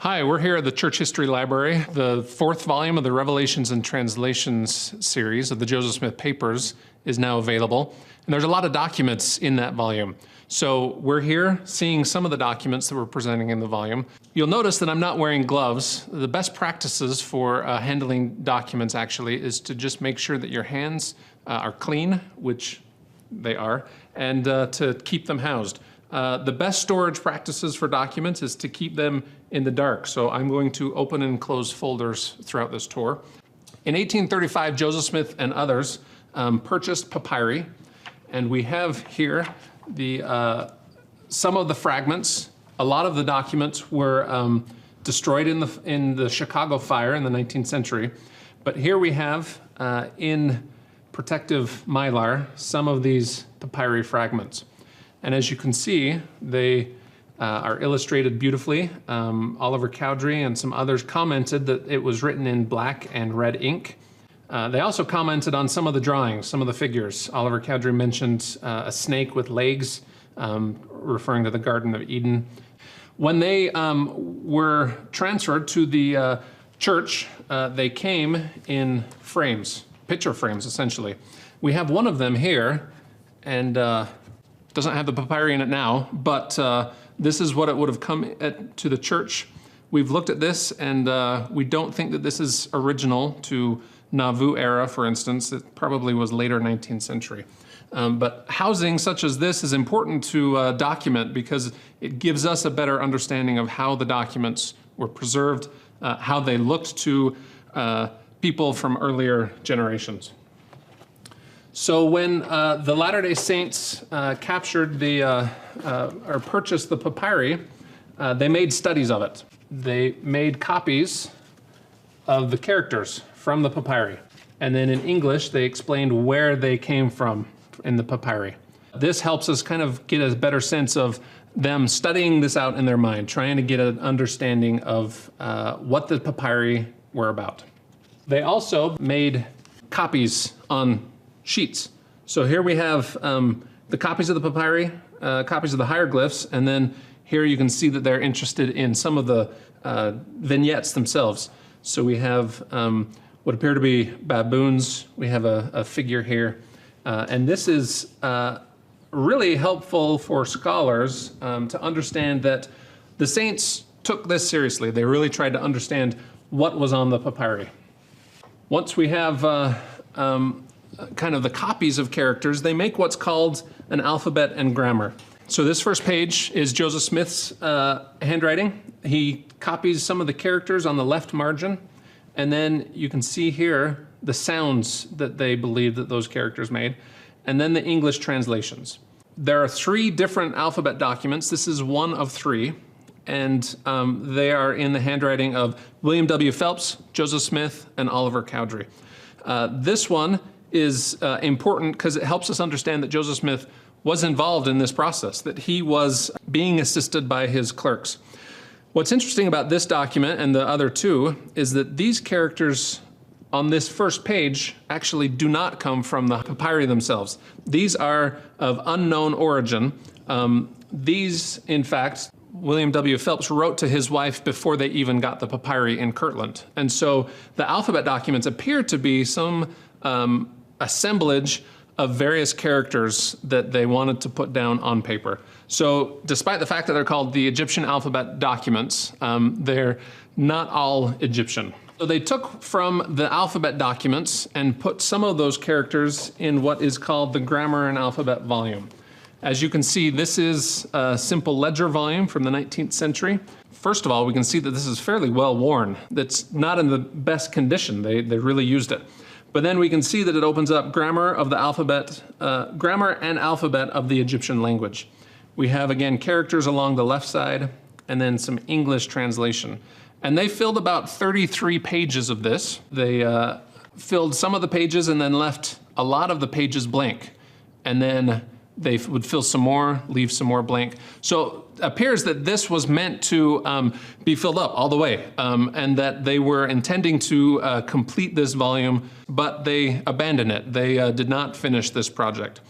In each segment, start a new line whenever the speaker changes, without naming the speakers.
Hi, we're here at the Church History Library. The fourth volume of the Revelations and Translations series of the Joseph Smith papers is now available. And there's a lot of documents in that volume. So we're here seeing some of the documents that we're presenting in the volume. You'll notice that I'm not wearing gloves. The best practices for handling documents actually is to just make sure that your hands are clean, which they are, and to keep them housed. The best storage practices for documents is to keep them in the dark. So I'm going to open and close folders throughout this tour. In 1835, Joseph Smith and others purchased papyri, and we have here some of the fragments. A lot of the documents were destroyed in the Chicago fire in the 19th century, but here we have in protective mylar some of these papyri fragments. And as you can see, they are illustrated beautifully. Oliver Cowdery and some others commented that it was written in black and red ink. They also commented on some of the drawings, some of the figures. Oliver Cowdery mentioned a snake with legs, referring to the Garden of Eden. When they were transferred to the church, they came in frames, picture frames essentially. We have one of them here, and doesn't have the papyri in it now, but this is what it would have come to the church. We've looked at this, and we don't think that this is original to Nauvoo era, for instance. It probably was later 19th century. But housing such as this is important to document because it gives us a better understanding of how the documents were preserved, how they looked to people from earlier generations. So when the Latter-day Saints captured or purchased the papyri, they made studies of it. They made copies of the characters from the papyri. And then in English, they explained where they came from in the papyri. This helps us kind of get a better sense of them studying this out in their mind, trying to get an understanding of what the papyri were about. They also made copies on sheets. So here we have the copies of the papyri, copies of the hieroglyphs, and then here you can see that they're interested in some of the vignettes themselves. So we have what appear to be baboons. We have a figure here. And this is really helpful for scholars to understand that the saints took this seriously. They really tried to understand what was on the papyri. Once we have kind of the copies of characters, they make what's called an alphabet and grammar. So this first page is Joseph Smith's handwriting. He copies some of the characters on the left margin, and then you can see here the sounds that they believe that those characters made, and then the English translations. There are 3 different alphabet documents. This is one of 3, and they are in the handwriting of William W. Phelps, Joseph Smith, and Oliver Cowdery. This one is important because it helps us understand that Joseph Smith was involved in this process, that he was being assisted by his clerks. What's interesting about this document and the other 2 is that these characters on this first page actually do not come from the papyri themselves. These are of unknown origin. These, in fact, William W. Phelps wrote to his wife before they even got the papyri in Kirtland. And so the alphabet documents appear to be some assemblage of various characters that they wanted to put down on paper. So despite the fact that they're called the Egyptian alphabet documents, they're not all Egyptian. So they took from the alphabet documents and put some of those characters in what is called the Grammar and Alphabet volume. As you can see, this is a simple ledger volume from the 19th century. First of all, we can see that this is fairly well worn. It's not in the best condition. They really used it. But then we can see that it opens up grammar of the alphabet, grammar and alphabet of the Egyptian language. We have, again, characters along the left side, and then some English translation. And they filled about 33 pages of this. They filled some of the pages and then left a lot of the pages blank. And then they would fill some more, leave some more blank. So it appears that this was meant to be filled up all the way, and that they were intending to complete this volume, but they abandoned it. They did not finish this project.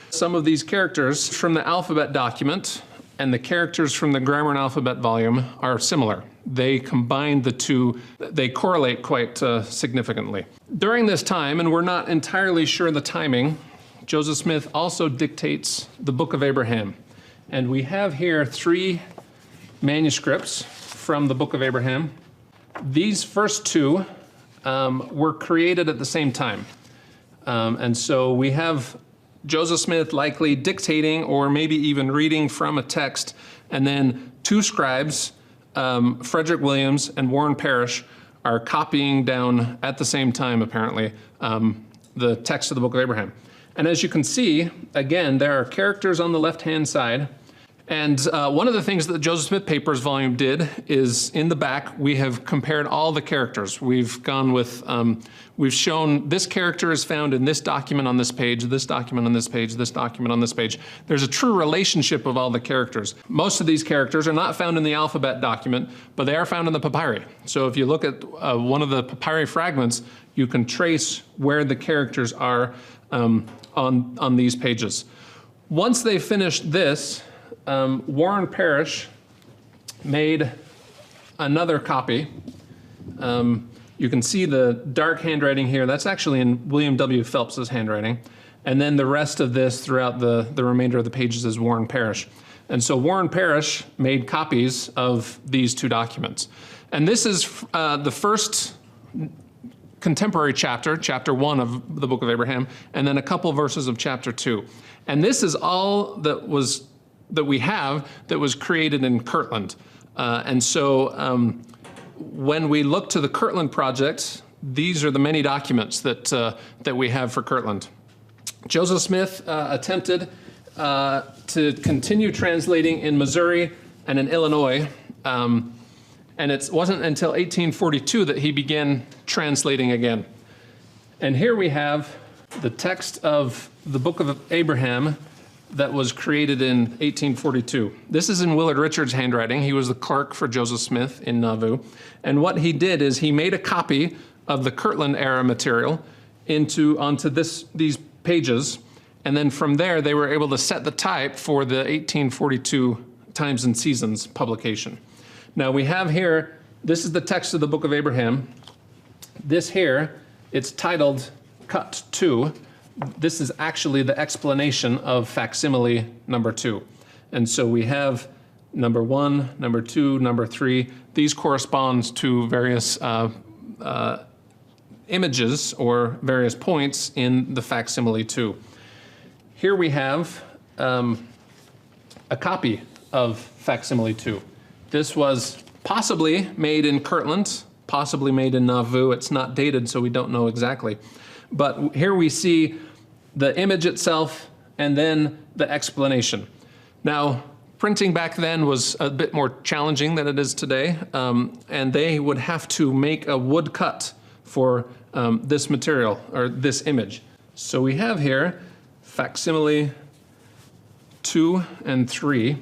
Some of these characters from the alphabet document and the characters from the Grammar and Alphabet volume are similar. They combine the two, they correlate quite significantly. During this time, and we're not entirely sure the timing, Joseph Smith also dictates the Book of Abraham. And we have here 3 manuscripts from the Book of Abraham. These first 2 were created at the same time. And so we have Joseph Smith likely dictating or maybe even reading from a text, and then 2 scribes, Frederick Williams and Warren Parrish, are copying down at the same time, apparently, the text of the Book of Abraham. And as you can see, again, there are characters on the left-hand side. And one of the things that the Joseph Smith Papers volume did is in the back, we have compared all the characters. We've gone with, we've shown this character is found in this document on this page, this document on this page, this document on this page. There's a true relationship of all the characters. Most of these characters are not found in the alphabet document, but they are found in the papyri. So if you look at one of the papyri fragments, you can trace where the characters are on these pages. Once they finished this, Warren Parrish made another copy. You can see the dark handwriting here. That's actually in William W. Phelps's handwriting. And then the rest of this throughout the remainder of the pages is Warren Parrish. And so Warren Parrish made copies of these 2 documents. And this is the first contemporary chapter, chapter 1 of the Book of Abraham, and then a couple verses of chapter 2. And this is all that we have that was created in Kirtland. And so when we look to the Kirtland Projects, these are the many documents that we have for Kirtland. Joseph Smith attempted to continue translating in Missouri and in Illinois, and it wasn't until 1842 that he began translating again. And here we have the text of the Book of Abraham that was created in 1842. This is in Willard Richards' handwriting. He was the clerk for Joseph Smith in Nauvoo. And what he did is he made a copy of the Kirtland era material onto these pages, and then from there they were able to set the type for the 1842 Times and Seasons publication. Now we have here, this is the text of the Book of Abraham. This here, it's titled Cut 2. This is actually the explanation of facsimile number 2. And so we have number 1, number 2, number 3. These correspond to various images or various points in the facsimile 2. Here we have a copy of facsimile 2. This was possibly made in Kirtland, possibly made in Nauvoo. It's not dated, so we don't know exactly. But here we see the image itself and then the explanation. Now, printing back then was a bit more challenging than it is today, and they would have to make a wood cut for this material, or this image. So we have here facsimile 2 and 3.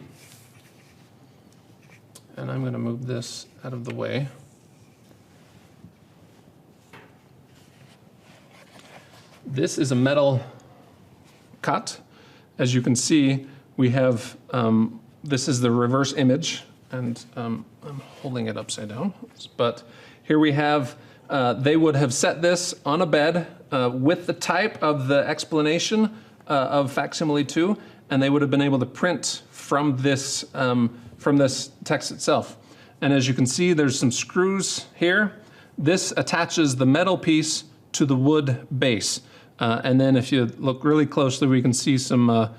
And I'm going to move this out of the way. This is a metal cut. As you can see, we have, this is the reverse image, and I'm holding it upside down. But here we have, they would have set this on a bed with the type of the explanation of facsimile 2, and they would have been able to print from this text itself. And as you can see, there's some screws here. This attaches the metal piece to the wood base. And then if you look really closely, we can see some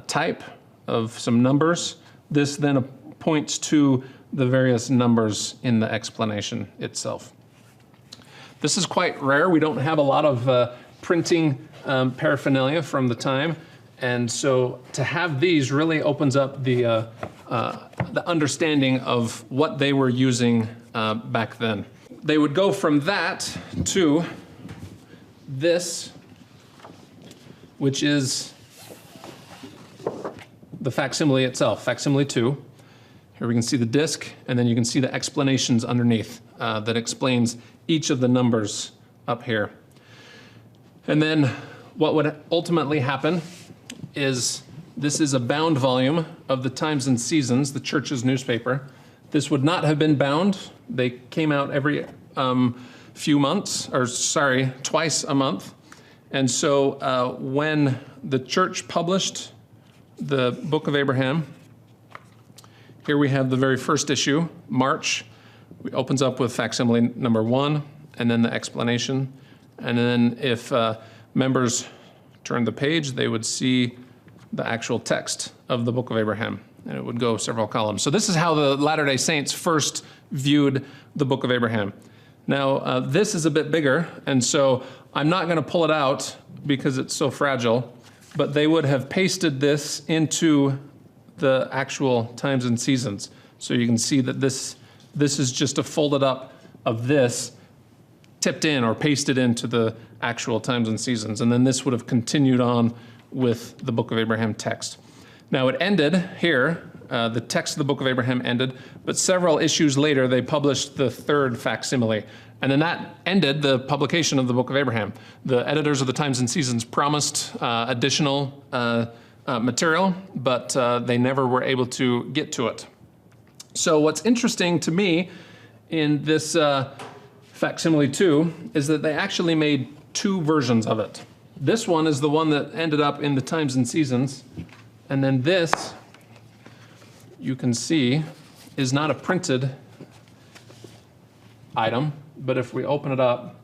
type of some numbers. This then points to the various numbers in the explanation itself. This is quite rare. We don't have a lot of printing paraphernalia from the time. And so to have these really opens up the understanding of what they were using back then. They would go from that to this, which is the facsimile itself, facsimile 2. Here we can see the disc, and then you can see the explanations underneath that explains each of the numbers up here. And then what would ultimately happen is This is a bound volume of the Times and Seasons, the church's newspaper. This would not have been bound. They came out every few months, twice a month. And so when the church published the Book of Abraham, here we have the very first issue, March. It opens up with facsimile number 1, and then the explanation. And then if members turned the page, they would see the actual text of the Book of Abraham, and it would go several columns. So this is how the Latter-day Saints first viewed the Book of Abraham. Now, this is a bit bigger, and so I'm not going to pull it out because it's so fragile, but they would have pasted this into the actual Times and Seasons. So you can see that this is just a folded up of this, tipped in or pasted into the actual Times and Seasons. And then this would have continued on with the Book of Abraham text. Now it ended here, the text of the Book of Abraham ended, but several issues later they published the third facsimile. And then that ended the publication of the Book of Abraham. The editors of the Times and Seasons promised additional material, but they never were able to get to it. So what's interesting to me in this Facsimile 2 is that they actually made 2 versions of it. This one is the one that ended up in the Times and Seasons, and then this, you can see, is not a printed item, but if we open it up,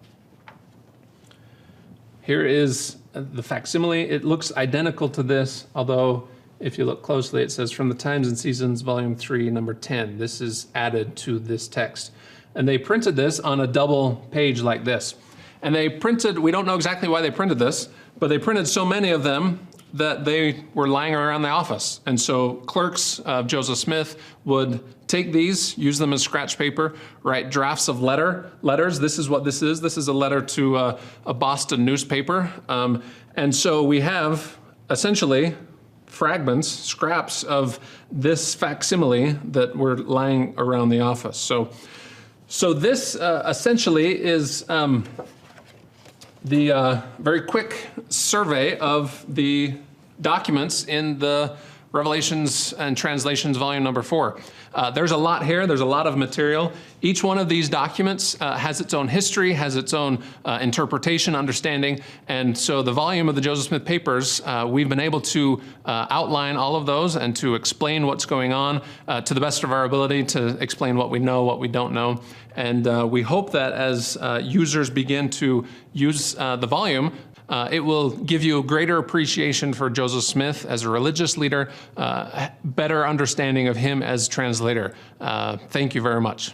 here is the facsimile. It looks identical to this, although if you look closely, it says from the Times and Seasons, volume 3, number 10. This is added to this text. And they printed this on a double page like this. And they printed, we don't know exactly why they printed this, but they printed so many of them that they were lying around the office. And so clerks of Joseph Smith would take these, use them as scratch paper, write drafts of letters. This is what this is. This is a letter to a Boston newspaper. And so we have essentially fragments, scraps of this facsimile that were lying around the office. So this essentially is the very quick survey of the documents in the Revelations and Translations, volume number 4. There's a lot here. There's a lot of material. Each one of these documents has its own history, has its own interpretation, understanding. And so the volume of the Joseph Smith papers, we've been able to outline all of those and to explain what's going on to the best of our ability, to explain what we know, what we don't know. And we hope that as users begin to use the volume, it will give you a greater appreciation for Joseph Smith as a religious leader, better understanding of him as translator. Thank you very much.